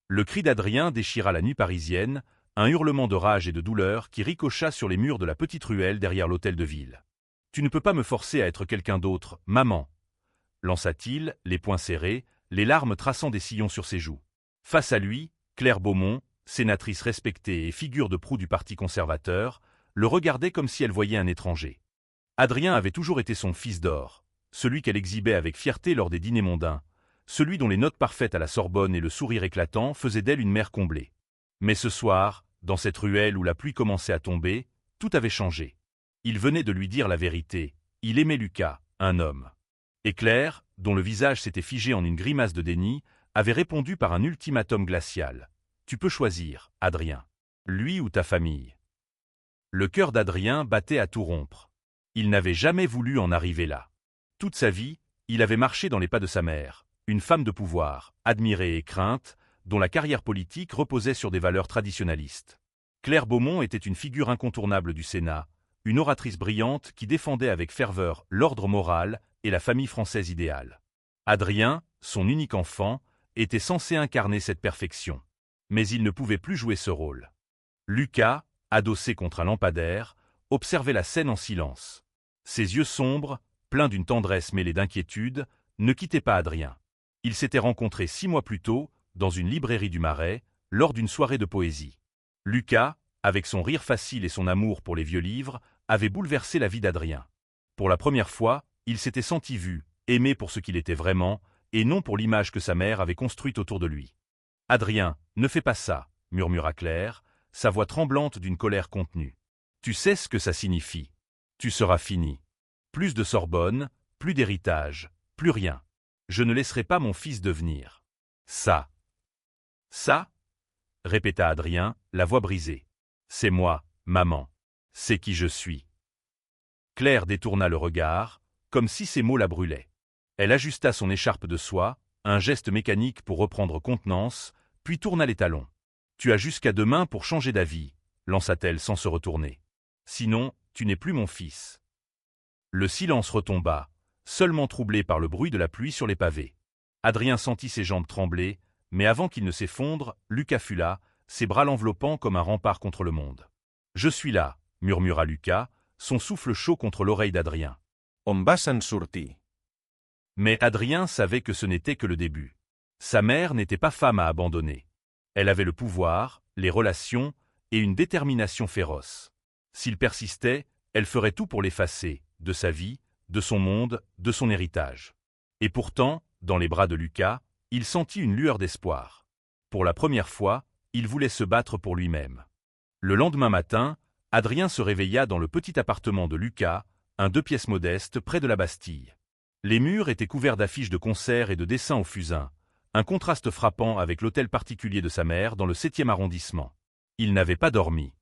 Le cri d'Adrien déchira la nuit parisienne, un hurlement de rage et de douleur qui ricocha sur les murs de la petite ruelle derrière l'hôtel de ville. « Tu ne peux pas me forcer à être quelqu'un d'autre, maman !» lança-t-il, les poings serrés, les larmes traçant des sillons sur ses joues. Face à lui, Claire Beaumont, sénatrice respectée et figure de proue du Parti conservateur, le regardait comme si elle voyait un étranger. Adrien avait toujours été son fils d'or, celui qu'elle exhibait avec fierté lors des dîners mondains, celui dont les notes parfaites à la Sorbonne et le sourire éclatant faisaient d'elle une mère comblée. Mais ce soir, dans cette ruelle où la pluie commençait à tomber, tout avait changé. Il venait de lui dire la vérité, il aimait Lucas, un homme. Et Claire, dont le visage s'était figé en une grimace de déni, avait répondu par un ultimatum glacial. « Tu peux choisir, Adrien. Lui ou ta famille. » Le cœur d'Adrien battait à tout rompre. Il n'avait jamais voulu en arriver là. Toute sa vie, il avait marché dans les pas de sa mère, une femme de pouvoir, admirée et crainte, dont la carrière politique reposait sur des valeurs traditionnalistes. Claire Beaumont était une figure incontournable du Sénat, une oratrice brillante qui défendait avec ferveur l'ordre moral et la famille française idéale. Adrien, son unique enfant, était censé incarner cette perfection. Mais il ne pouvait plus jouer ce rôle. Lucas, adossé contre un lampadaire, observait la scène en silence. Ses yeux sombres, pleins d'une tendresse mêlée d'inquiétude, ne quittaient pas Adrien. Ils s'étaient rencontrés 6 mois plus tôt, dans une librairie du Marais, lors d'une soirée de poésie. Lucas, avec son rire facile et son amour pour les vieux livres, avait bouleversé la vie d'Adrien. Pour la première fois, il s'était senti vu, aimé pour ce qu'il était vraiment, et non pour l'image que sa mère avait construite autour de lui. « Adrien, ne fais pas ça », murmura Claire, sa voix tremblante d'une colère contenue. « Tu sais ce que ça signifie. Tu seras fini. Plus de Sorbonne, plus d'héritage, plus rien. Je ne laisserai pas mon fils devenir. Ça. » « Ça ?» répéta Adrien, la voix brisée. « C'est moi, maman. C'est qui je suis. » Claire détourna le regard, comme si ces mots la brûlaient. Elle ajusta son écharpe de soie, un geste mécanique pour reprendre contenance, puis tourna les talons. « Tu as jusqu'à demain pour changer d'avis, » lança-t-elle sans se retourner. « Sinon, tu n'es plus mon fils. » Le silence retomba, seulement troublé par le bruit de la pluie sur les pavés. Adrien sentit ses jambes trembler, mais avant qu'il ne s'effondre, Lucas fut là, ses bras l'enveloppant comme un rempart contre le monde. « Je suis là », murmura Lucas, son souffle chaud contre l'oreille d'Adrien. « On vas s'en sortir. » Mais Adrien savait que ce n'était que le début. Sa mère n'était pas femme à abandonner. Elle avait le pouvoir, les relations et une détermination féroce. S'il persistait, elle ferait tout pour l'effacer, de sa vie, de son monde, de son héritage. Et pourtant, dans les bras de Lucas, il sentit une lueur d'espoir. Pour la première fois, il voulait se battre pour lui-même. Le lendemain matin, Adrien se réveilla dans le petit appartement de Lucas, un 2 pièces modeste près de la Bastille. Les murs étaient couverts d'affiches de concerts et de dessins au fusain, un contraste frappant avec l'hôtel particulier de sa mère dans le 7e arrondissement. Il n'avait pas dormi.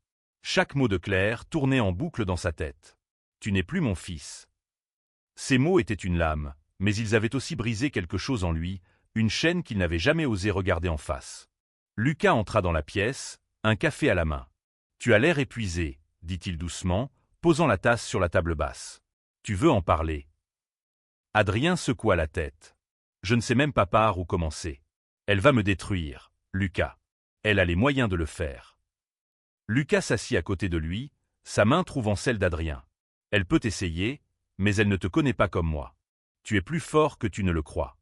Chaque mot de Claire tournait en boucle dans sa tête. « Tu n'es plus mon fils. » Ces mots étaient une lame, mais ils avaient aussi brisé quelque chose en lui, une chaîne qu'il n'avait jamais osé regarder en face. Lucas entra dans la pièce, un café à la main. « Tu as l'air épuisé, » dit-il doucement, posant la tasse sur la table basse. « Tu veux en parler ?» Adrien secoua la tête. « Je ne sais même pas par où commencer. Elle va me détruire, Lucas. Elle a les moyens de le faire. » Lucas s'assit à côté de lui, sa main trouvant celle d'Adrien. « Elle peut essayer, mais elle ne te connaît pas comme moi. Tu es plus fort que tu ne le crois. »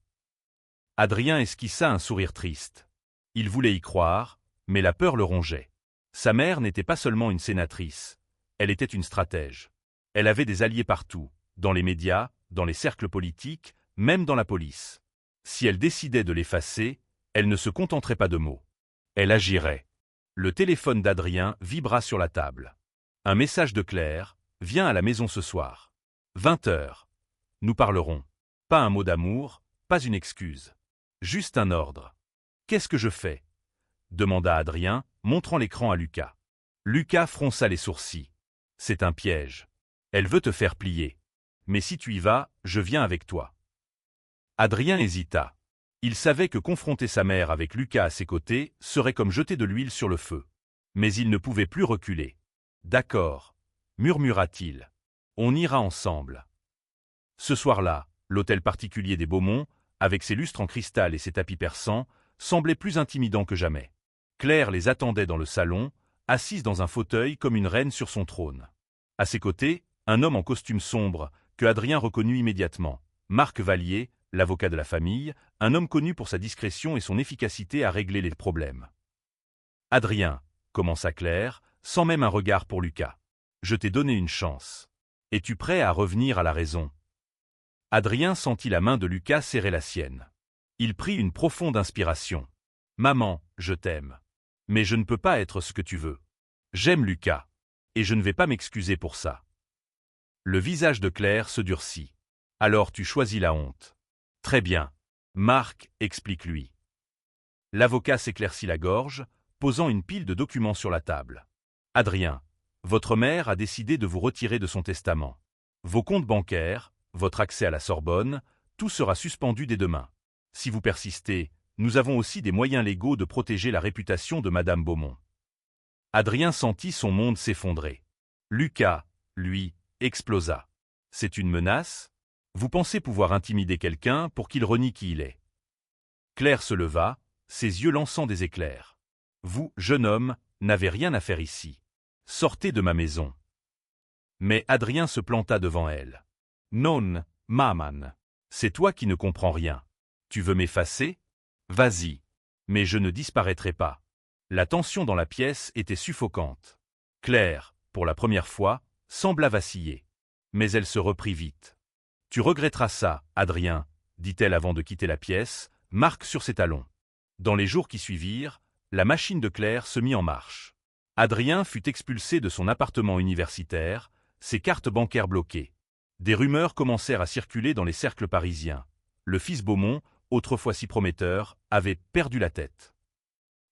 Adrien esquissa un sourire triste. Il voulait y croire, mais la peur le rongeait. Sa mère n'était pas seulement une sénatrice, elle était une stratège. Elle avait des alliés partout, dans les médias, dans les cercles politiques, même dans la police. Si elle décidait de l'effacer, elle ne se contenterait pas de mots. Elle agirait. Le téléphone d'Adrien vibra sur la table. Un message de Claire, « Viens à la maison ce soir. 20h. Nous parlerons. Pas un mot d'amour, pas une excuse. Juste un ordre. » « Qu'est-ce que je fais ?» demanda Adrien, montrant l'écran à Lucas. Lucas fronça les sourcils. « C'est un piège. Elle veut te faire plier. Mais si tu y vas, je viens avec toi. » Adrien hésita. Il savait que confronter sa mère avec Lucas à ses côtés serait comme jeter de l'huile sur le feu. Mais il ne pouvait plus reculer. « D'accord, » murmura-t-il. « On ira ensemble. » Ce soir-là, l'hôtel particulier des Beaumont, avec ses lustres en cristal et ses tapis persans, semblait plus intimidant que jamais. Claire les attendait dans le salon, assise dans un fauteuil comme une reine sur son trône. À ses côtés, un homme en costume sombre, que Adrien reconnut immédiatement. Marc Vallier, l'avocat de la famille, un homme connu pour sa discrétion et son efficacité à régler les problèmes. « Adrien, » commença Claire, sans même un regard pour Lucas. « Je t'ai donné une chance. Es-tu prêt à revenir à la raison ?» Adrien sentit la main de Lucas serrer la sienne. Il prit une profonde inspiration. « Maman, je t'aime. Mais je ne peux pas être ce que tu veux. J'aime Lucas. Et je ne vais pas m'excuser pour ça. » Le visage de Claire se durcit. « Alors tu choisis la honte. » « Très bien. Marc, explique-lui. » L'avocat s'éclaircit la gorge, posant une pile de documents sur la table. « Adrien, votre mère a décidé de vous retirer de son testament. Vos comptes bancaires, votre accès à la Sorbonne, tout sera suspendu dès demain. Si vous persistez, nous avons aussi des moyens légaux de protéger la réputation de Madame Beaumont. » Adrien sentit son monde s'effondrer. Lucas, lui, explosa. « C'est une menace ? Vous pensez pouvoir intimider quelqu'un pour qu'il renie qui il est. » Claire se leva, ses yeux lançant des éclairs. « Vous, jeune homme, n'avez rien à faire ici. Sortez de ma maison. » Mais Adrien se planta devant elle. « Non, maman. C'est toi qui ne comprends rien. Tu veux m'effacer? Vas-y. Mais je ne disparaîtrai pas. » La tension dans la pièce était suffocante. Claire, pour la première fois, sembla vaciller. Mais elle se reprit vite. « Tu regretteras ça, Adrien, » dit-elle avant de quitter la pièce, marque sur ses talons. Dans les jours qui suivirent, la machine de Claire se mit en marche. Adrien fut expulsé de son appartement universitaire, ses cartes bancaires bloquées. Des rumeurs commencèrent à circuler dans les cercles parisiens. Le fils Beaumont, autrefois si prometteur, avait perdu la tête.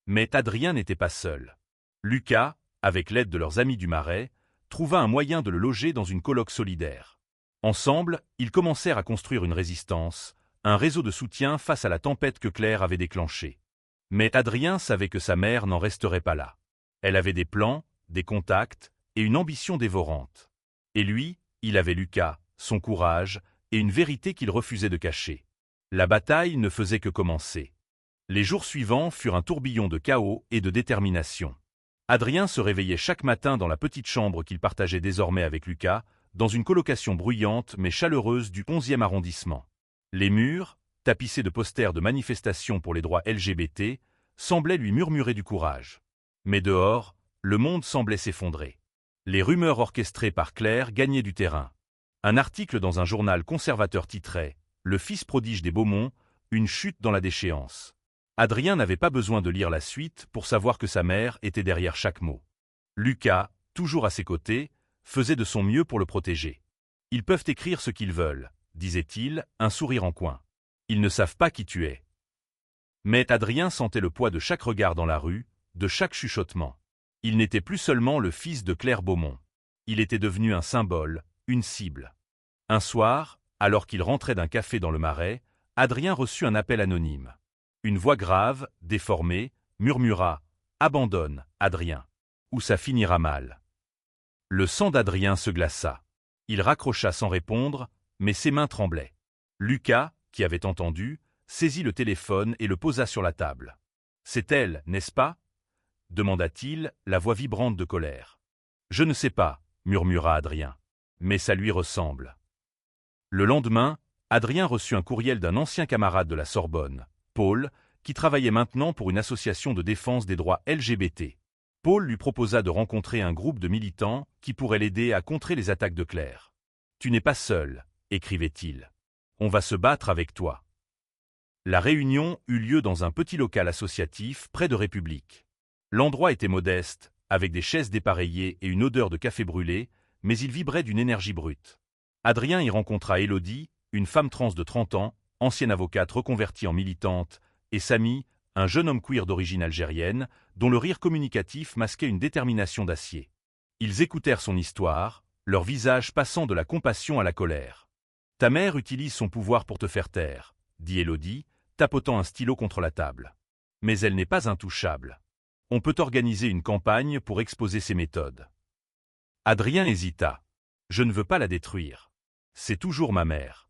Mais Adrien n'était pas seul. Lucas, avec l'aide de leurs amis du Marais, trouva un moyen de le loger dans une coloc solidaire. Ensemble, ils commencèrent à construire une résistance, un réseau de soutien face à la tempête que Claire avait déclenchée. Mais Adrien savait que sa mère n'en resterait pas là. Elle avait des plans, des contacts et une ambition dévorante. Et lui, il avait Lucas, son courage et une vérité qu'il refusait de cacher. La bataille ne faisait que commencer. Les jours suivants furent un tourbillon de chaos et de détermination. Adrien se réveillait chaque matin dans la petite chambre qu'il partageait désormais avec Lucas, dans une colocation bruyante mais chaleureuse du 11e arrondissement. Les murs, tapissés de posters de manifestations pour les droits LGBT, semblaient lui murmurer du courage. Mais dehors, le monde semblait s'effondrer. Les rumeurs orchestrées par Claire gagnaient du terrain. Un article dans un journal conservateur titrait « Le fils prodige des Beaumont, une chute dans la déchéance ». Adrien n'avait pas besoin de lire la suite pour savoir que sa mère était derrière chaque mot. Lucas, toujours à ses côtés, faisait de son mieux pour le protéger. « Ils peuvent écrire ce qu'ils veulent, » disait-il, un sourire en coin. « Ils ne savent pas qui tu es. » Mais Adrien sentait le poids de chaque regard dans la rue, de chaque chuchotement. Il n'était plus seulement le fils de Claire Beaumont. Il était devenu un symbole, une cible. Un soir, alors qu'il rentrait d'un café dans le Marais, Adrien reçut un appel anonyme. Une voix grave, déformée, murmura « Abandonne, Adrien, ou ça finira mal. » Le sang d'Adrien se glaça. Il raccrocha sans répondre, mais ses mains tremblaient. Lucas, qui avait entendu, saisit le téléphone et le posa sur la table. « C'est elle, n'est-ce pas ?» demanda-t-il, la voix vibrante de colère. « Je ne sais pas, » murmura Adrien. « Mais ça lui ressemble. » Le lendemain, Adrien reçut un courriel d'un ancien camarade de la Sorbonne, Paul, qui travaillait maintenant pour une association de défense des droits LGBT. Paul lui proposa de rencontrer un groupe de militants qui pourrait l'aider à contrer les attaques de Claire. « Tu n'es pas seul, » écrivait-il. « On va se battre avec toi. » La réunion eut lieu dans un petit local associatif près de République. L'endroit était modeste, avec des chaises dépareillées et une odeur de café brûlé, mais il vibrait d'une énergie brute. Adrien y rencontra Élodie, une femme trans de 30 ans, ancienne avocate reconvertie en militante, et Samy, un jeune homme queer d'origine algérienne, dont le rire communicatif masquait une détermination d'acier. Ils écoutèrent son histoire, leur visage passant de la compassion à la colère. « Ta mère utilise son pouvoir pour te faire taire, » dit Élodie, tapotant un stylo contre la table. « Mais elle n'est pas intouchable. On peut organiser une campagne pour exposer ses méthodes. » Adrien hésita. « Je ne veux pas la détruire. C'est toujours ma mère. »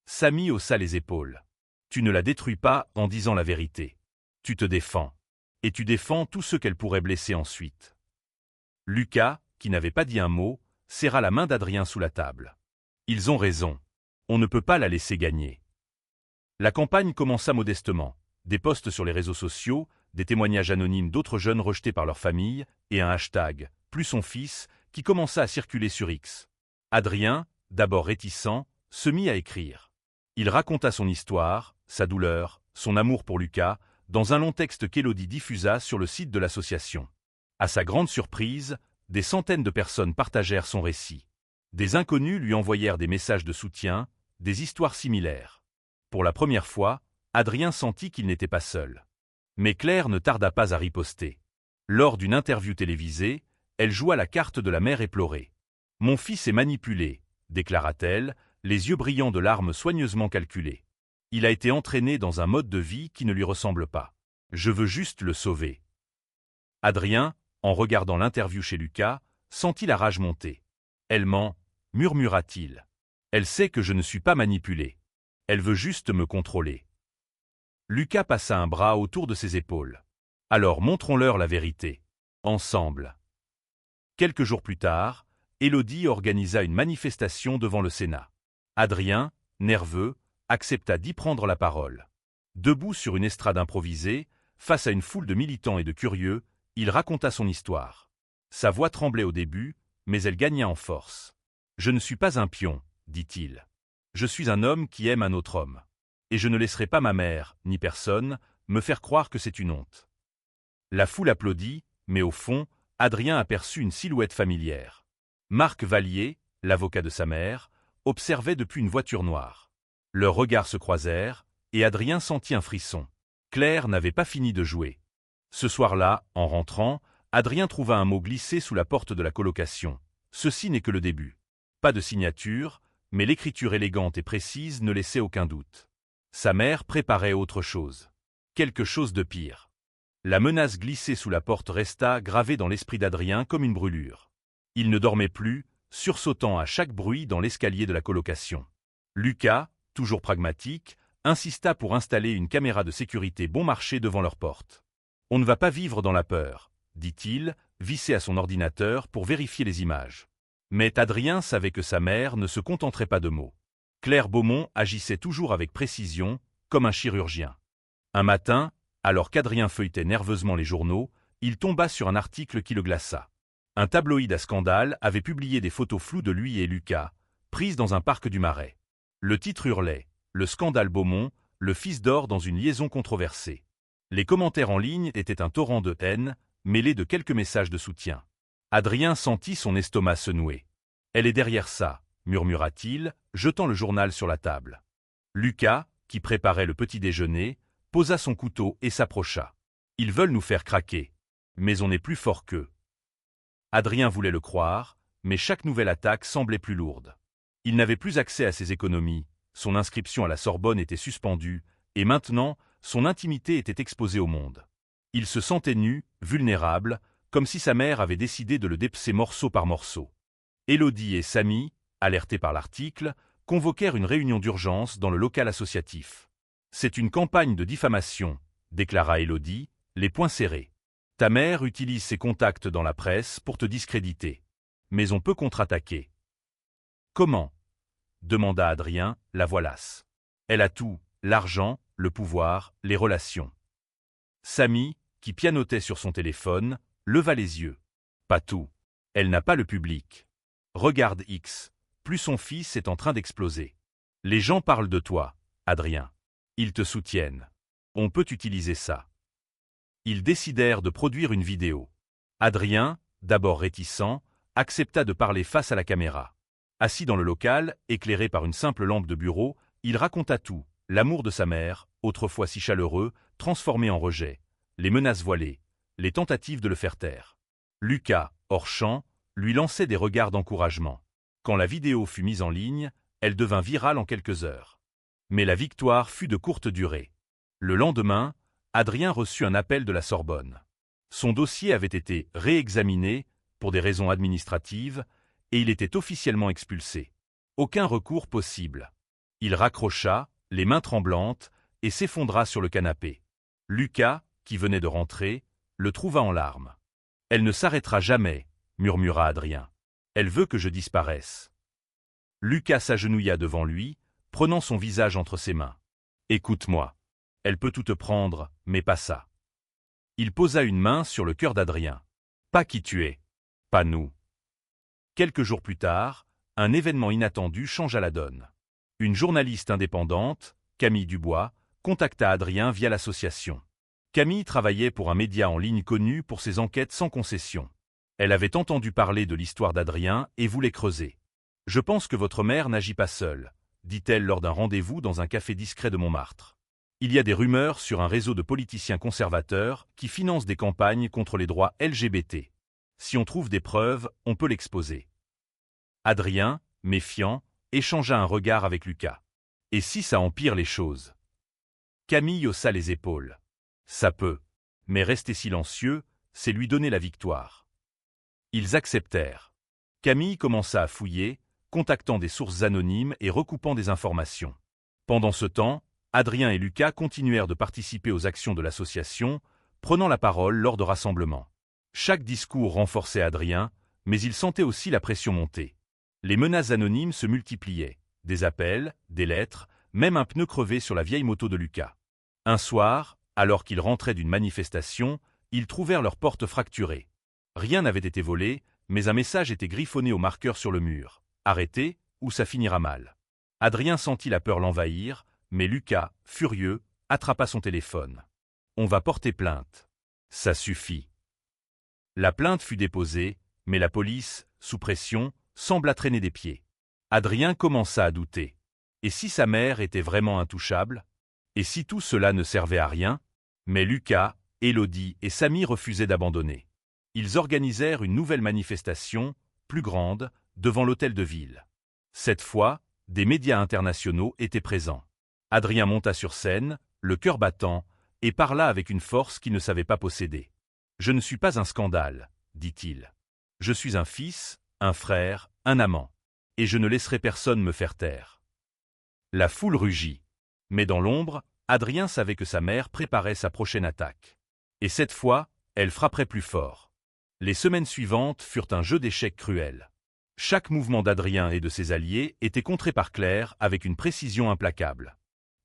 Samy haussa les épaules. « Tu ne la détruis pas en disant la vérité. Tu te défends. Et tu défends tous ceux qu'elle pourrait blesser ensuite. Lucas, qui n'avait pas dit un mot, serra la main d'Adrien sous la table. Ils ont raison. On ne peut pas la laisser gagner. La campagne commença modestement. Des posts sur les réseaux sociaux, des témoignages anonymes d'autres jeunes rejetés par leur famille, et un hashtag, plus son fils, qui commença à circuler sur X. Adrien, d'abord réticent, se mit à écrire. Il raconta son histoire, sa douleur, son amour pour Lucas, dans un long texte qu'Élodie diffusa sur le site de l'association. À sa grande surprise, des centaines de personnes partagèrent son récit. Des inconnus lui envoyèrent des messages de soutien, des histoires similaires. Pour la première fois, Adrien sentit qu'il n'était pas seul. Mais Claire ne tarda pas à riposter. Lors d'une interview télévisée, elle joua la carte de la mère éplorée. « Mon fils est manipulé », déclara-t-elle, les yeux brillants de larmes soigneusement calculées. « Il a été entraîné dans un mode de vie qui ne lui ressemble pas. Je veux juste le sauver. » Adrien, en regardant l'interview chez Lucas, sentit la rage monter. « Elle ment », murmura-t-il. « Elle sait que je ne suis pas manipulé. Elle veut juste me contrôler. » Lucas passa un bras autour de ses épaules. « Alors montrons-leur la vérité. Ensemble. » Quelques jours plus tard, Élodie organisa une manifestation devant le Sénat. Adrien, nerveux, accepta d'y prendre la parole. Debout sur une estrade improvisée, face à une foule de militants et de curieux, il raconta son histoire. Sa voix tremblait au début, mais elle gagna en force. « Je ne suis pas un pion, dit-il. Je suis un homme qui aime un autre homme. Et je ne laisserai pas ma mère, ni personne, me faire croire que c'est une honte. » La foule applaudit, mais au fond, Adrien aperçut une silhouette familière. Marc Vallier, l'avocat de sa mère, observait depuis une voiture noire. Leurs regards se croisèrent, et Adrien sentit un frisson. Claire n'avait pas fini de jouer. Ce soir-là, en rentrant, Adrien trouva un mot glissé sous la porte de la colocation. Ceci n'est que le début. Pas de signature, mais l'écriture élégante et précise ne laissait aucun doute. Sa mère préparait autre chose. Quelque chose de pire. La menace glissée sous la porte resta gravée dans l'esprit d'Adrien comme une brûlure. Il ne dormait plus, sursautant à chaque bruit dans l'escalier de la colocation. Lucas, toujours pragmatique, insista pour installer une caméra de sécurité bon marché devant leur porte. « On ne va pas vivre dans la peur », dit-il, vissé à son ordinateur pour vérifier les images. Mais Adrien savait que sa mère ne se contenterait pas de mots. Claire Beaumont agissait toujours avec précision, comme un chirurgien. Un matin, alors qu'Adrien feuilletait nerveusement les journaux, il tomba sur un article qui le glaça. Un tabloïd à scandale avait publié des photos floues de lui et Lucas, prises dans un parc du Marais. Le titre hurlait « Le scandale Beaumont, le fils d'or dans une liaison controversée ». Les commentaires en ligne étaient un torrent de haine, mêlé de quelques messages de soutien. Adrien sentit son estomac se nouer. « Elle est derrière ça », murmura-t-il, jetant le journal sur la table. Lucas, qui préparait le petit déjeuner, posa son couteau et s'approcha. « Ils veulent nous faire craquer. Mais on est plus fort qu'eux. » Adrien voulait le croire, mais chaque nouvelle attaque semblait plus lourde. Il n'avait plus accès à ses économies, son inscription à la Sorbonne était suspendue, et maintenant, son intimité était exposée au monde. Il se sentait nu, vulnérable, comme si sa mère avait décidé de le dépecer morceau par morceau. Élodie et Samy, alertés par l'article, convoquèrent une réunion d'urgence dans le local associatif. « C'est une campagne de diffamation », déclara Élodie, les poings serrés. « Ta mère utilise ses contacts dans la presse pour te discréditer. Mais on peut contre-attaquer. »« Comment ?» demanda Adrien, la voix lasse. « Elle a tout, l'argent, le pouvoir, les relations. » Samy, qui pianotait sur son téléphone, leva les yeux. « Pas tout. Elle n'a pas le public. Regarde X, plus son fils est en train d'exploser. Les gens parlent de toi, Adrien. Ils te soutiennent. On peut utiliser ça. » Ils décidèrent de produire une vidéo. Adrien, d'abord réticent, accepta de parler face à la caméra. Assis dans le local, éclairé par une simple lampe de bureau, il raconta tout, l'amour de sa mère, autrefois si chaleureux, transformé en rejet, les menaces voilées, les tentatives de le faire taire. Lucas, hors champ, lui lançait des regards d'encouragement. Quand la vidéo fut mise en ligne, elle devint virale en quelques heures. Mais la victoire fut de courte durée. Le lendemain, Adrien reçut un appel de la Sorbonne. Son dossier avait été réexaminé pour des raisons administratives et il était officiellement expulsé. Aucun recours possible. Il raccrocha, les mains tremblantes, et s'effondra sur le canapé. Lucas, qui venait de rentrer, le trouva en larmes. « Elle ne s'arrêtera jamais, » murmura Adrien. « Elle veut que je disparaisse. » Lucas s'agenouilla devant lui, prenant son visage entre ses mains. « Écoute-moi. Elle peut tout te prendre, mais pas ça. » Il posa une main sur le cœur d'Adrien. « Pas qui tu es. Pas nous. » Quelques jours plus tard, un événement inattendu changea la donne. Une journaliste indépendante, Camille Dubois, contacta Adrien via l'association. Camille travaillait pour un média en ligne connu pour ses enquêtes sans concession. Elle avait entendu parler de l'histoire d'Adrien et voulait creuser. « Je pense que votre mère n'agit pas seule, » dit-elle lors d'un rendez-vous dans un café discret de Montmartre. « Il y a des rumeurs sur un réseau de politiciens conservateurs qui financent des campagnes contre les droits LGBT. Si on trouve des preuves, on peut l'exposer. » Adrien, méfiant, échangea un regard avec Lucas. « Et si ça empire les choses ?» Camille haussa les épaules. « Ça peut. Mais rester silencieux, c'est lui donner la victoire. » Ils acceptèrent. Camille commença à fouiller, contactant des sources anonymes et recoupant des informations. Pendant ce temps, Adrien et Lucas continuèrent de participer aux actions de l'association, prenant la parole lors de rassemblements. Chaque discours renforçait Adrien, mais il sentait aussi la pression monter. Les menaces anonymes se multipliaient, des appels, des lettres, même un pneu crevé sur la vieille moto de Lucas. Un soir, alors qu'ils rentraient d'une manifestation, ils trouvèrent leur porte fracturée. Rien n'avait été volé, mais un message était griffonné au marqueur sur le mur. « Arrêtez, ou ça finira mal. » Adrien sentit la peur l'envahir, mais Lucas, furieux, attrapa son téléphone. « On va porter plainte. » « Ça suffit. » La plainte fut déposée, mais la police, sous pression, sembla traîner des pieds. Adrien commença à douter. Et si sa mère était vraiment intouchable? Et si tout cela ne servait à rien? Mais Lucas, Élodie et Samy refusaient d'abandonner. Ils organisèrent une nouvelle manifestation, plus grande, devant l'hôtel de ville. Cette fois, des médias internationaux étaient présents. Adrien monta sur scène, le cœur battant, et parla avec une force qu'il ne savait pas posséder. « Je ne suis pas un scandale, » dit-il. « Je suis un fils, un frère, un amant. Et je ne laisserai personne me faire taire. » La foule rugit. Mais dans l'ombre, Adrien savait que sa mère préparait sa prochaine attaque. Et cette fois, elle frapperait plus fort. Les semaines suivantes furent un jeu d'échecs cruel. Chaque mouvement d'Adrien et de ses alliés était contré par Claire avec une précision implacable.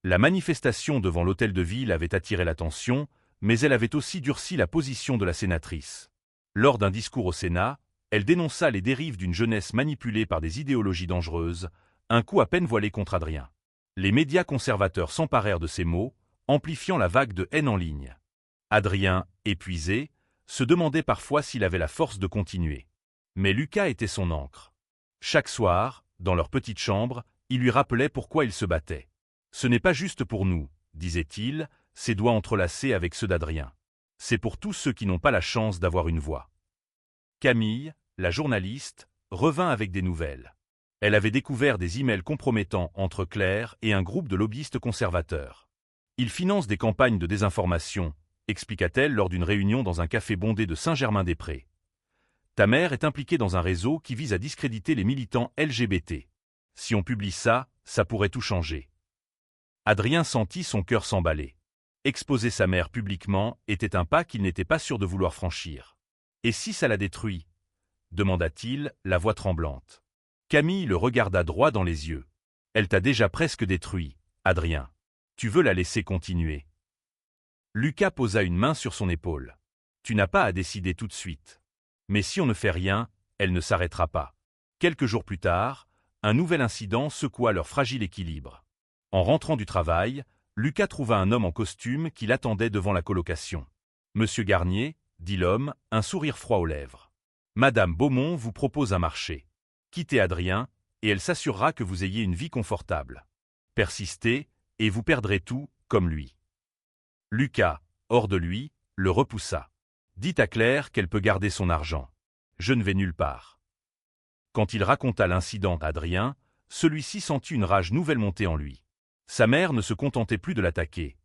La manifestation devant l'hôtel de ville avait attiré l'attention, mais elle avait aussi durci la position de la sénatrice. Lors d'un discours au Sénat, elle dénonça les dérives d'une jeunesse manipulée par des idéologies dangereuses, un coup à peine voilé contre Adrien. Les médias conservateurs s'emparèrent de ces mots, amplifiant la vague de haine en ligne. Adrien, épuisé, se demandait parfois s'il avait la force de continuer. Mais Lucas était son ancre. Chaque soir, dans leur petite chambre, il lui rappelait pourquoi il se battait. « Ce n'est pas juste pour nous, » disait-il, ses doigts entrelacés avec ceux d'Adrien. « C'est pour tous ceux qui n'ont pas la chance d'avoir une voix. » Camille, la journaliste, revint avec des nouvelles. Elle avait découvert des emails compromettants entre Claire et un groupe de lobbyistes conservateurs. « Ils financent des campagnes de désinformation », expliqua-t-elle lors d'une réunion dans un café bondé de Saint-Germain-des-Prés. « Ta mère est impliquée dans un réseau qui vise à discréditer les militants LGBT. Si on publie ça, ça pourrait tout changer. » Adrien sentit son cœur s'emballer. Exposer sa mère publiquement était un pas qu'il n'était pas sûr de vouloir franchir. « Et si ça la détruit ?» demanda-t-il, la voix tremblante. Camille le regarda droit dans les yeux. « Elle t'a déjà presque détruit, Adrien. Tu veux la laisser continuer. » Lucas posa une main sur son épaule. « Tu n'as pas à décider tout de suite. Mais si on ne fait rien, elle ne s'arrêtera pas. » Quelques jours plus tard, un nouvel incident secoua leur fragile équilibre. En rentrant du travail, Lucas trouva un homme en costume qui l'attendait devant la colocation. « Monsieur Garnier, » dit l'homme, un sourire froid aux lèvres. « Madame Beaumont vous propose un marché. Quittez Adrien, et elle s'assurera que vous ayez une vie confortable. Persistez, et vous perdrez tout, comme lui. » Lucas, hors de lui, le repoussa. « Dites à Claire qu'elle peut garder son argent. Je ne vais nulle part. » Quand il raconta l'incident à Adrien, celui-ci sentit une rage nouvelle monter en lui. Sa mère ne se contentait plus de l'attaquer.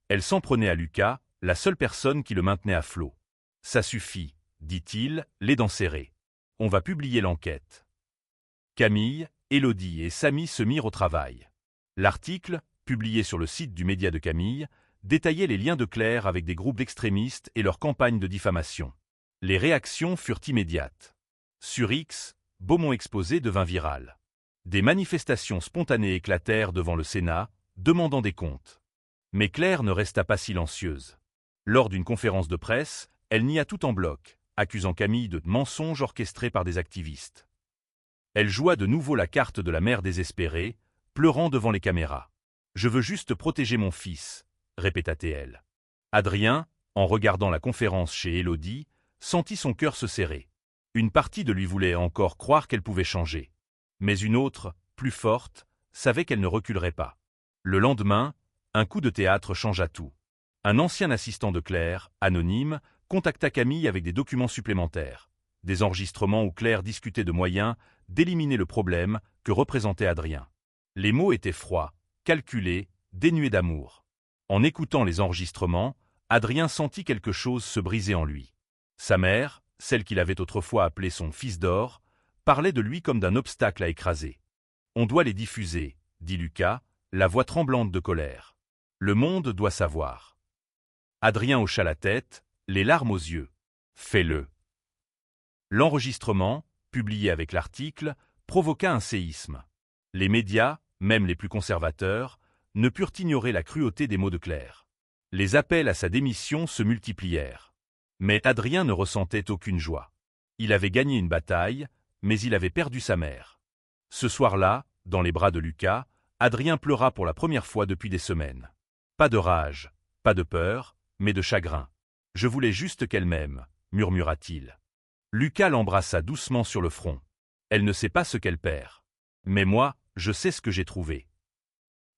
Elle s'en prenait à Lucas, la seule personne qui le maintenait à flot. « Ça suffit, » dit-il, les dents serrées. « On va publier l'enquête. » Camille, Élodie et Samy se mirent au travail. L'article, publié sur le site du média de Camille, détaillait les liens de Claire avec des groupes d'extrémistes et leurs campagnes de diffamation. Les réactions furent immédiates. Sur X, Beaumont exposé devint viral. Des manifestations spontanées éclatèrent devant le Sénat, demandant des comptes. Mais Claire ne resta pas silencieuse. Lors d'une conférence de presse, elle nia tout en bloc, accusant Camille de mensonges orchestrés par des activistes. Elle joua de nouveau la carte de la mère désespérée, pleurant devant les caméras. « Je veux juste protéger mon fils », répéta-t-elle. Adrien, en regardant la conférence chez Élodie, sentit son cœur se serrer. Une partie de lui voulait encore croire qu'elle pouvait changer. Mais une autre, plus forte, savait qu'elle ne reculerait pas. Le lendemain, un coup de théâtre changea tout. Un ancien assistant de Claire, anonyme, contacta Camille avec des documents supplémentaires. Des enregistrements où Claire discutait de moyens d'éliminer le problème que représentait Adrien. Les mots étaient froids, calculés, dénués d'amour. En écoutant les enregistrements, Adrien sentit quelque chose se briser en lui. Sa mère, celle qu'il avait autrefois appelée son fils d'or, parlait de lui comme d'un obstacle à écraser. « On doit les diffuser », dit Lucas, la voix tremblante de colère. « Le monde doit savoir. » Adrien hocha la tête, les larmes aux yeux. « Fais-le. » L'enregistrement, publié avec l'article, provoqua un séisme. Les médias, même les plus conservateurs, ne purent ignorer la cruauté des mots de Claire. Les appels à sa démission se multiplièrent. Mais Adrien ne ressentait aucune joie. Il avait gagné une bataille, mais il avait perdu sa mère. Ce soir-là, dans les bras de Lucas, Adrien pleura pour la première fois depuis des semaines. Pas de rage, pas de peur, mais de chagrin. « Je voulais juste qu'elle m'aime », murmura-t-il. Lucas l'embrassa doucement sur le front. « Elle ne sait pas ce qu'elle perd. Mais moi, je sais ce que j'ai trouvé. »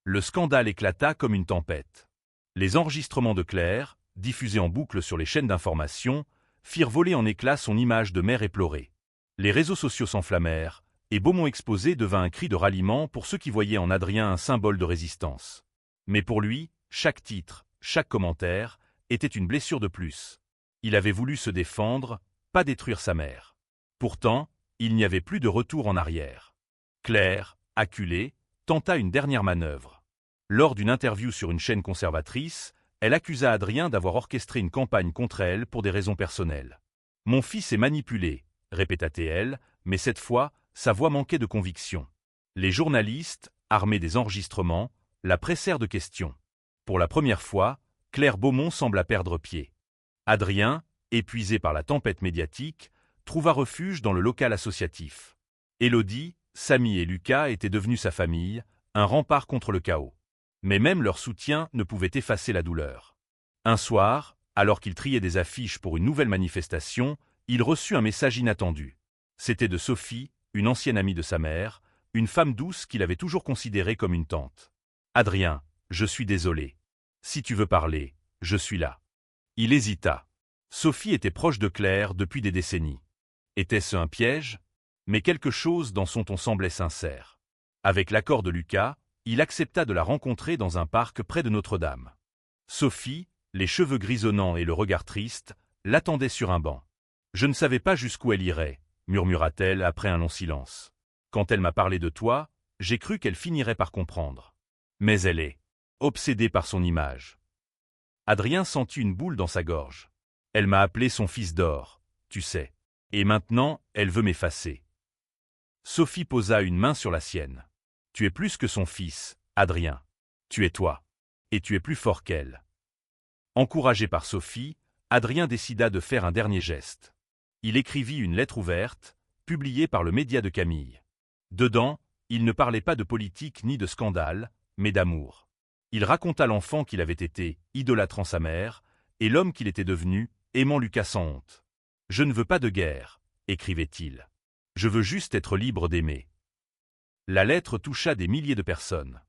Le scandale éclata comme une tempête. Les enregistrements de Claire, diffusés en boucle sur les chaînes d'information, firent voler en éclats son image de mère éplorée. Les réseaux sociaux s'enflammèrent, et Beaumont exposé devint un cri de ralliement pour ceux qui voyaient en Adrien un symbole de résistance. Mais pour lui, chaque titre, chaque commentaire, était une blessure de plus. Il avait voulu se défendre, pas détruire sa mère. Pourtant, il n'y avait plus de retour en arrière. Claire, acculée, tenta une dernière manœuvre. Lors d'une interview sur une chaîne conservatrice, elle accusa Adrien d'avoir orchestré une campagne contre elle pour des raisons personnelles. « Mon fils est manipulé », répéta-t-elle, mais cette fois, sa voix manquait de conviction. Les journalistes, armés des enregistrements, la pressèrent de questions. Pour la première fois, Claire Beaumont sembla perdre pied. Adrien, épuisé par la tempête médiatique, trouva refuge dans le local associatif. Élodie, Samy et Lucas étaient devenus sa famille, un rempart contre le chaos. Mais même leur soutien ne pouvait effacer la douleur. Un soir, alors qu'il triait des affiches pour une nouvelle manifestation, il reçut un message inattendu. C'était de Sophie, une ancienne amie de sa mère, une femme douce qu'il avait toujours considérée comme une tante. « Adrien, je suis désolé. Si tu veux parler, je suis là. » Il hésita. Sophie était proche de Claire depuis des décennies. Était-ce un piège? Mais quelque chose dans son ton semblait sincère. Avec l'accord de Lucas, il accepta de la rencontrer dans un parc près de Notre-Dame. Sophie, les cheveux grisonnants et le regard triste, l'attendait sur un banc. « Je ne savais pas jusqu'où elle irait », murmura-t-elle après un long silence. « Quand elle m'a parlé de toi, j'ai cru qu'elle finirait par comprendre. Mais elle est obsédée par son image. » Adrien sentit une boule dans sa gorge. « Elle m'a appelé son fils d'or, tu sais. Et maintenant, elle veut m'effacer. » Sophie posa une main sur la sienne. « Tu es plus que son fils, Adrien. Tu es toi. Et tu es plus fort qu'elle. » Encouragé par Sophie, Adrien décida de faire un dernier geste. Il écrivit une lettre ouverte, publiée par le média de Camille. Dedans, il ne parlait pas de politique ni de scandale, mais d'amour. Il raconta l'enfant qu'il avait été, idolâtrant sa mère, et l'homme qu'il était devenu, aimant Lucas sans honte. « Je ne veux pas de guerre », écrivait-il. « Je veux juste être libre d'aimer. » La lettre toucha des milliers de personnes.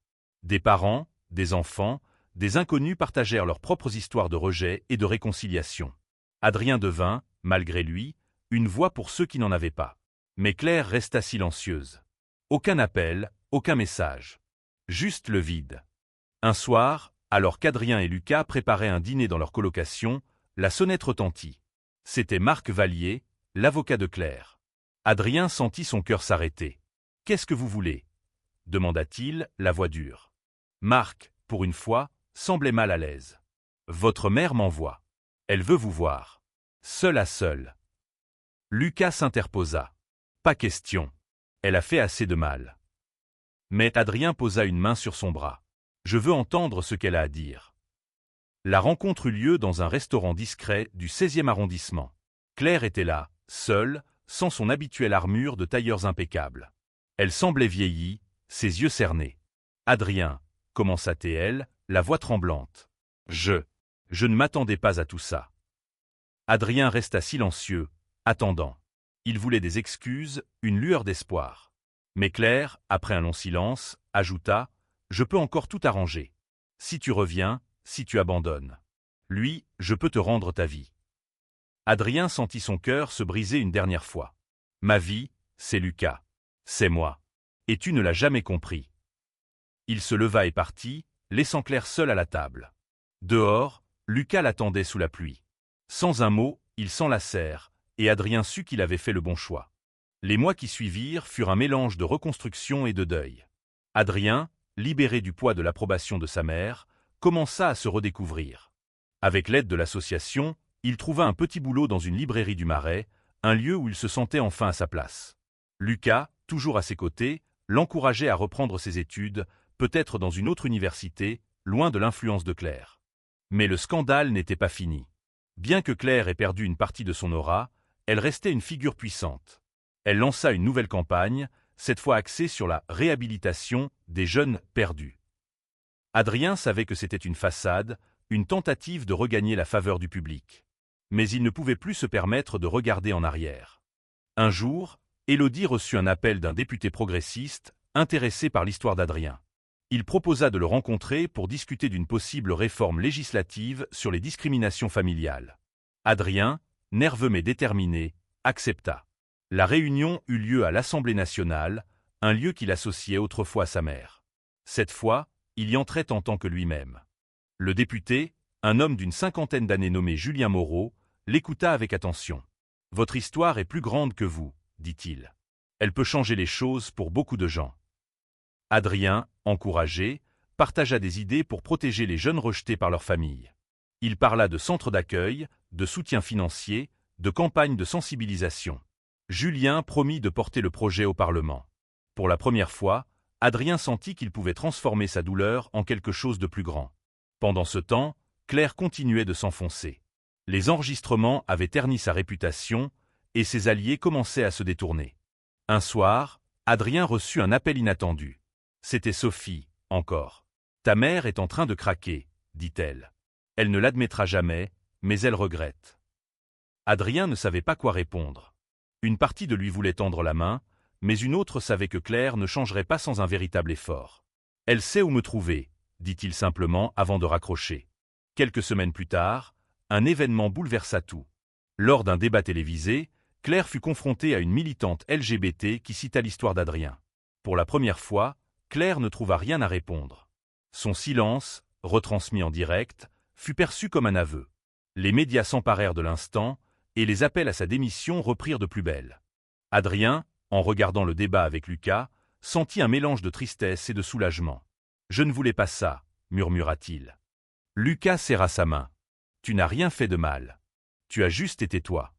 Des parents, des enfants, des inconnus partagèrent leurs propres histoires de rejet et de réconciliation. Adrien devint, malgré lui, une voix pour ceux qui n'en avaient pas. Mais Claire resta silencieuse. Aucun appel, aucun message. Juste le vide. Un soir, alors qu'Adrien et Lucas préparaient un dîner dans leur colocation, la sonnette retentit. C'était Marc Vallier, l'avocat de Claire. Adrien sentit son cœur s'arrêter. « Qu'est-ce que vous voulez » demanda-t-il, la voix dure. Marc, pour une fois, semblait mal à l'aise. Votre mère m'envoie. Elle veut vous voir. Seul à seul. Lucas s'interposa. Pas question. Elle a fait assez de mal. Mais Adrien posa une main sur son bras. Je veux entendre ce qu'elle a à dire. La rencontre eut lieu dans un restaurant discret du 16e arrondissement. Claire était là, seule, sans son habituelle armure de tailleurs impeccable. Elle semblait vieillie, ses yeux cernés. Adrien, commença-t-elle, la voix tremblante. Je ne m'attendais pas à tout ça. Adrien resta silencieux, attendant. Il voulait des excuses, une lueur d'espoir. Mais Claire, après un long silence, ajouta « Je peux encore tout arranger. Si tu reviens, si tu abandonnes. Lui, je peux te rendre ta vie. » Adrien sentit son cœur se briser une dernière fois. « Ma vie, c'est Lucas. C'est moi. Et tu ne l'as jamais compris. » Il se leva et partit, laissant Claire seule à la table. Dehors, Lucas l'attendait sous la pluie. Sans un mot, ils s'enlacèrent, et Adrien sut qu'il avait fait le bon choix. Les mois qui suivirent furent un mélange de reconstruction et de deuil. Adrien, libéré du poids de l'approbation de sa mère, commença à se redécouvrir. Avec l'aide de l'association, il trouva un petit boulot dans une librairie du Marais, un lieu où il se sentait enfin à sa place. Lucas, toujours à ses côtés, l'encourageait à reprendre ses études, peut-être dans une autre université, loin de l'influence de Claire. Mais le scandale n'était pas fini. Bien que Claire ait perdu une partie de son aura, elle restait une figure puissante. Elle lança une nouvelle campagne, cette fois axée sur la réhabilitation des jeunes perdus. Adrien savait que c'était une façade, une tentative de regagner la faveur du public. Mais il ne pouvait plus se permettre de regarder en arrière. Un jour, Élodie reçut un appel d'un député progressiste, intéressé par l'histoire d'Adrien. Il proposa de le rencontrer pour discuter d'une possible réforme législative sur les discriminations familiales. Adrien, nerveux mais déterminé, accepta. La réunion eut lieu à l'Assemblée nationale, un lieu qu'il associait autrefois à sa mère. Cette fois, il y entrait en tant que lui-même. Le député, un homme d'une cinquantaine d'années nommé Julien Moreau, l'écouta avec attention. « Votre histoire est plus grande que vous, » dit-il. « Elle peut changer les choses pour beaucoup de gens. » Adrien, encouragé, partagea des idées pour protéger les jeunes rejetés par leur famille. Il parla de centres d'accueil, de soutien financier, de campagnes de sensibilisation. Julien promit de porter le projet au Parlement. Pour la première fois, Adrien sentit qu'il pouvait transformer sa douleur en quelque chose de plus grand. Pendant ce temps, Claire continuait de s'enfoncer. Les enregistrements avaient terni sa réputation, et ses alliés commençaient à se détourner. Un soir, Adrien reçut un appel inattendu. C'était Sophie, encore. « Ta mère est en train de craquer, » dit-elle. « Elle ne l'admettra jamais, mais elle regrette. » Adrien ne savait pas quoi répondre. Une partie de lui voulait tendre la main, mais une autre savait que Claire ne changerait pas sans un véritable effort. « Elle sait où me trouver, » dit-il simplement avant de raccrocher. Quelques semaines plus tard, un événement bouleversa tout. Lors d'un débat télévisé, Claire fut confrontée à une militante LGBT qui cita l'histoire d'Adrien. Pour la première fois, Claire ne trouva rien à répondre. Son silence, retransmis en direct, fut perçu comme un aveu. Les médias s'emparèrent de l'instant, et les appels à sa démission reprirent de plus belle. Adrien, en regardant le débat avec Lucas, sentit un mélange de tristesse et de soulagement. « Je ne voulais pas ça, » murmura-t-il. Lucas serra sa main. « Tu n'as rien fait de mal. Tu as juste été toi. »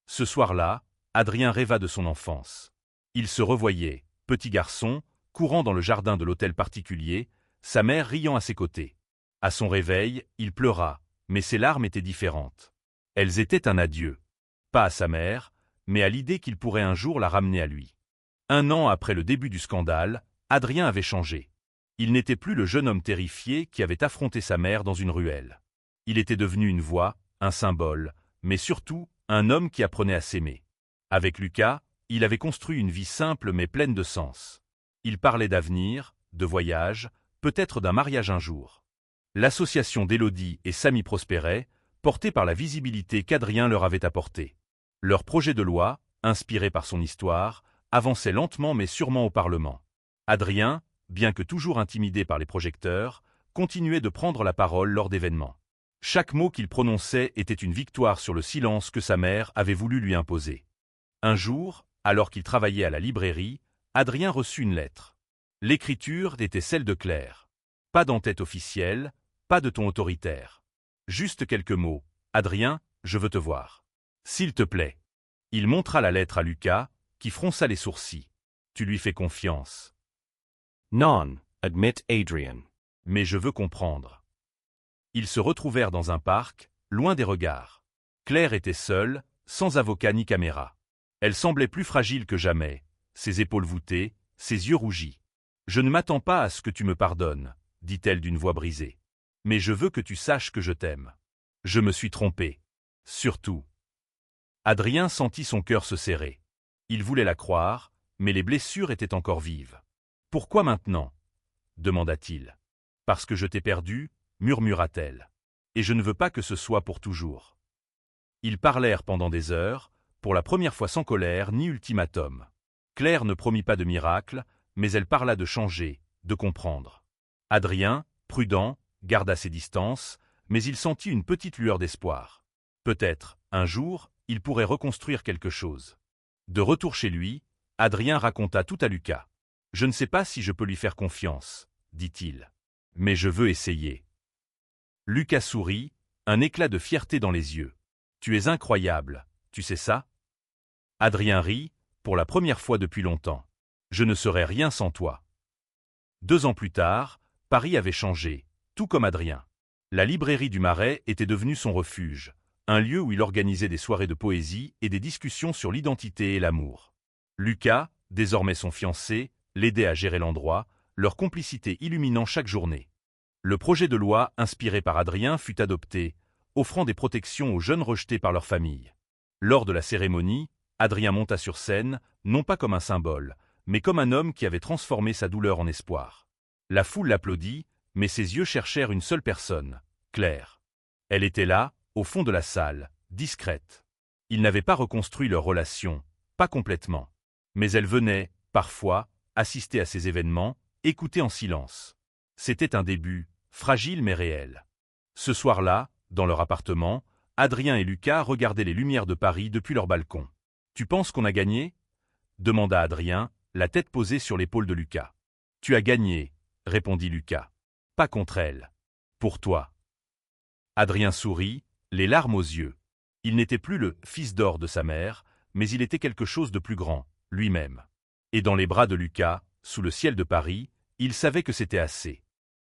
Ce soir-là, Adrien rêva de son enfance. Il se revoyait, petit garçon, courant dans le jardin de l'hôtel particulier, sa mère riant à ses côtés. À son réveil, il pleura, mais ses larmes étaient différentes. Elles étaient un adieu. Pas à sa mère, mais à l'idée qu'il pourrait un jour la ramener à lui. 1 an après le début du scandale, Adrien avait changé. Il n'était plus le jeune homme terrifié qui avait affronté sa mère dans une ruelle. Il était devenu une voix, un symbole, mais surtout un homme qui apprenait à s'aimer. Avec Lucas, il avait construit une vie simple mais pleine de sens. Il parlait d'avenir, de voyage, peut-être d'un mariage un jour. L'association d'Élodie et Samy prospérait, portée par la visibilité qu'Adrien leur avait apportée. Leur projet de loi, inspiré par son histoire, avançait lentement mais sûrement au Parlement. Adrien, bien que toujours intimidé par les projecteurs, continuait de prendre la parole lors d'événements. Chaque mot qu'il prononçait était une victoire sur le silence que sa mère avait voulu lui imposer. Un jour, alors qu'il travaillait à la librairie, Adrien reçut une lettre. L'écriture était celle de Claire. Pas d'entête officielle, pas de ton autoritaire. Juste quelques mots. Adrien, je veux te voir. S'il te plaît. Il montra la lettre à Lucas, qui fronça les sourcils. Tu lui fais confiance. Non, admit Adrian. Mais je veux comprendre. Ils se retrouvèrent dans un parc, loin des regards. Claire était seule, sans avocat ni caméra. Elle semblait plus fragile que jamais, ses épaules voûtées, ses yeux rougis. « Je ne m'attends pas à ce que tu me pardonnes, » dit-elle d'une voix brisée. « Mais je veux que tu saches que je t'aime. Je me suis trompé. Surtout. » Adrien sentit son cœur se serrer. Il voulait la croire, mais les blessures étaient encore vives. « Pourquoi maintenant ?» demanda-t-il. « Parce que je t'ai perdu, » murmura-t-elle. « Et je ne veux pas que ce soit pour toujours. » Ils parlèrent pendant des heures, pour la première fois sans colère ni ultimatum. Claire ne promit pas de miracle, mais elle parla de changer, de comprendre. Adrien, prudent, garda ses distances, mais il sentit une petite lueur d'espoir. Peut-être, un jour, il pourrait reconstruire quelque chose. De retour chez lui, Adrien raconta tout à Lucas. « Je ne sais pas si je peux lui faire confiance, » dit-il. « Mais je veux essayer. » Lucas sourit, un éclat de fierté dans les yeux. « Tu es incroyable, tu sais ça ?» Adrien rit, pour la première fois depuis longtemps. « Je ne serais rien sans toi. » 2 ans plus tard, Paris avait changé, tout comme Adrien. La librairie du Marais était devenue son refuge, un lieu où il organisait des soirées de poésie et des discussions sur l'identité et l'amour. Lucas, désormais son fiancé, l'aidait à gérer l'endroit, leur complicité illuminant chaque journée. Le projet de loi inspiré par Adrien fut adopté, offrant des protections aux jeunes rejetés par leur famille. Lors de la cérémonie, Adrien monta sur scène, non pas comme un symbole, mais comme un homme qui avait transformé sa douleur en espoir. La foule l'applaudit, mais ses yeux cherchèrent une seule personne, Claire. Elle était là, au fond de la salle, discrète. Ils n'avaient pas reconstruit leur relation, pas complètement. Mais elle venait, parfois, assister à ces événements, écouter en silence. C'était un début, fragile mais réel. Ce soir-là, dans leur appartement, Adrien et Lucas regardaient les lumières de Paris depuis leur balcon. « Tu penses qu'on a gagné ?» demanda Adrien, la tête posée sur l'épaule de Lucas. « Tu as gagné, » répondit Lucas. « Pas contre elle. Pour toi. » Adrien sourit, les larmes aux yeux. Il n'était plus le « fils d'or » de sa mère, mais il était quelque chose de plus grand, lui-même. Et dans les bras de Lucas, sous le ciel de Paris, il savait que c'était assez.